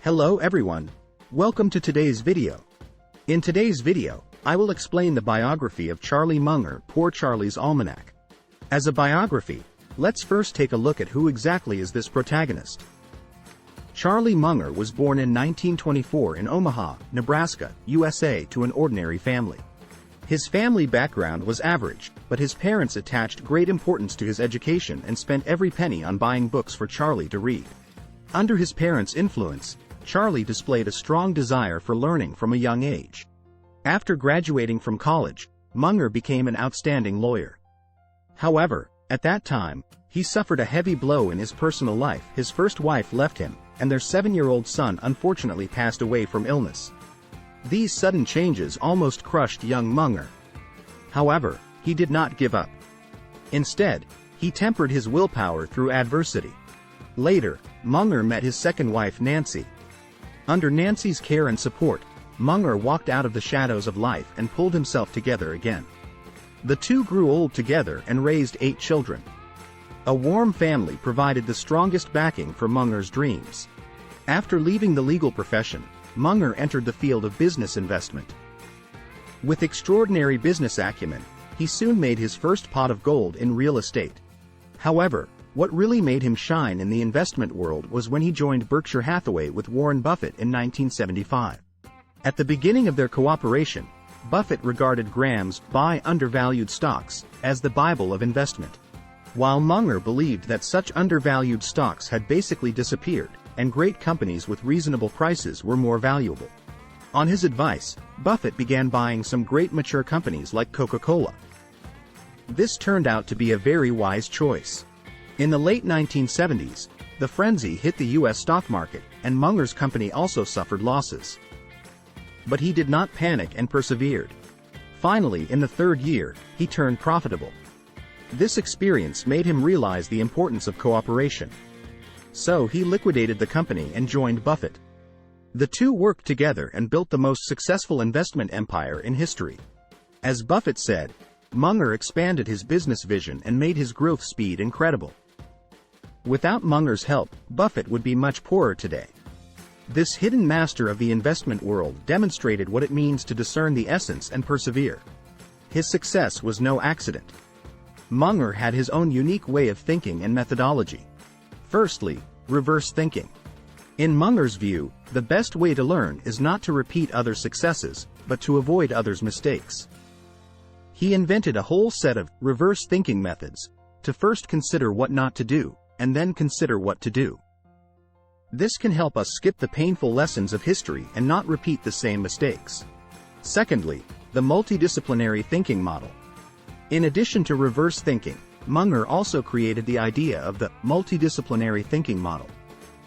Hello everyone. Welcome to today's video. In today's video, I will explain the biography of Charlie Munger, Poor Charlie's Almanac. As a biography, let's first take a look at who exactly is this protagonist. Charlie Munger was born in 1924 in Omaha, Nebraska, USA to an ordinary family. His family background was average, but his parents attached great importance to his education and spent every penny on buying books for Charlie to read. Under his parents' influence, Charlie displayed a strong desire for learning from a young age. After graduating from college, Munger became an outstanding lawyer. However, at that time, he suffered a heavy blow in his personal life. His first wife left him, and their 7-year-old son unfortunately passed away from illness. These sudden changes almost crushed young Munger. However, he did not give up. Instead, he tempered his willpower through adversity. Later, Munger met his second wife Nancy. Under Nancy's care and support, Munger walked out of the shadows of life and pulled himself together again. The two grew old together and raised 8 children. A warm family provided the strongest backing for Munger's dreams. After leaving the legal profession, Munger entered the field of business investment. With extraordinary business acumen, he soon made his first pot of gold in real estate. However, what really made him shine in the investment world was when he joined Berkshire Hathaway with Warren Buffett in 1975. At the beginning of their cooperation, Buffett regarded Graham's "buy undervalued stocks" as the Bible of investment, while Munger believed that such undervalued stocks had basically disappeared, and great companies with reasonable prices were more valuable. On his advice, Buffett began buying some great mature companies like Coca-Cola. This turned out to be a very wise choice. In the late 1970s, the frenzy hit the U.S. stock market, and Munger's company also suffered losses. But he did not panic and persevered. Finally, in the third year, he turned profitable. This experience made him realize the importance of cooperation. So he liquidated the company and joined Buffett. The two worked together and built the most successful investment empire in history. As Buffett said, Munger expanded his business vision and made his growth speed incredible. Without Munger's help, Buffett would be much poorer today. This hidden master of the investment world demonstrated what it means to discern the essence and persevere. His success was no accident. Munger had his own unique way of thinking and methodology. Firstly, reverse thinking. In Munger's view, the best way to learn is not to repeat others' successes, but to avoid others' mistakes. He invented a whole set of reverse thinking methods, to first consider what not to do, and then consider what to do. This can help us skip the painful lessons of history and not repeat the same mistakes. Secondly, the multidisciplinary thinking model. In addition to reverse thinking, Munger also created the idea of the multidisciplinary thinking model.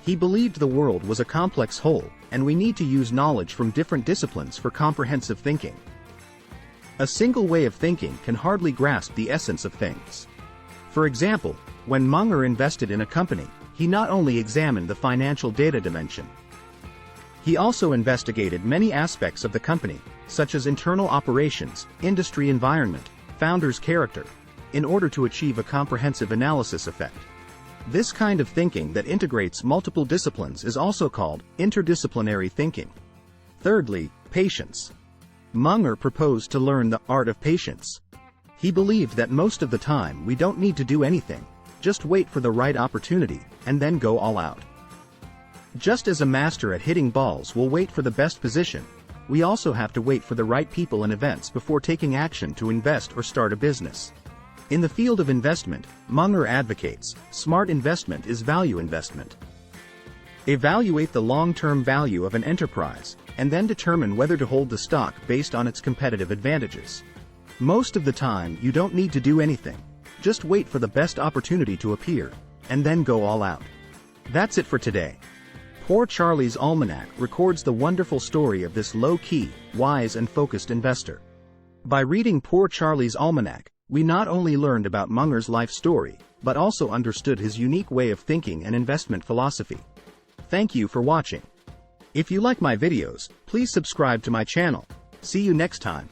He believed the world was a complex whole, and we need to use knowledge from different disciplines for comprehensive thinking. A single way of thinking can hardly grasp the essence of things. For example, when Munger invested in a company, he not only examined the financial data dimension. He also investigated many aspects of the company, such as internal operations, industry environment, founder's character, in order to achieve a comprehensive analysis effect. This kind of thinking that integrates multiple disciplines is also called interdisciplinary thinking. Thirdly, patience. Munger proposed to learn the art of patience. He believed that most of the time we don't need to do anything, just wait for the right opportunity, and then go all out. Just as a master at hitting balls will wait for the best position, we also have to wait for the right people and events before taking action to invest or start a business. In the field of investment, Munger advocates, smart investment is value investment. Evaluate the long-term value of an enterprise, and then determine whether to hold the stock based on its competitive advantages. Most of the time, you don't need to do anything. Just wait for the best opportunity to appear, and then go all out. That's it for today. Poor Charlie's Almanac records the wonderful story of this low-key, wise and focused investor. By reading Poor Charlie's Almanac, we not only learned about Munger's life story, but also understood his unique way of thinking and investment philosophy. Thank you for watching. If you like my videos, please subscribe to my channel. See you next time.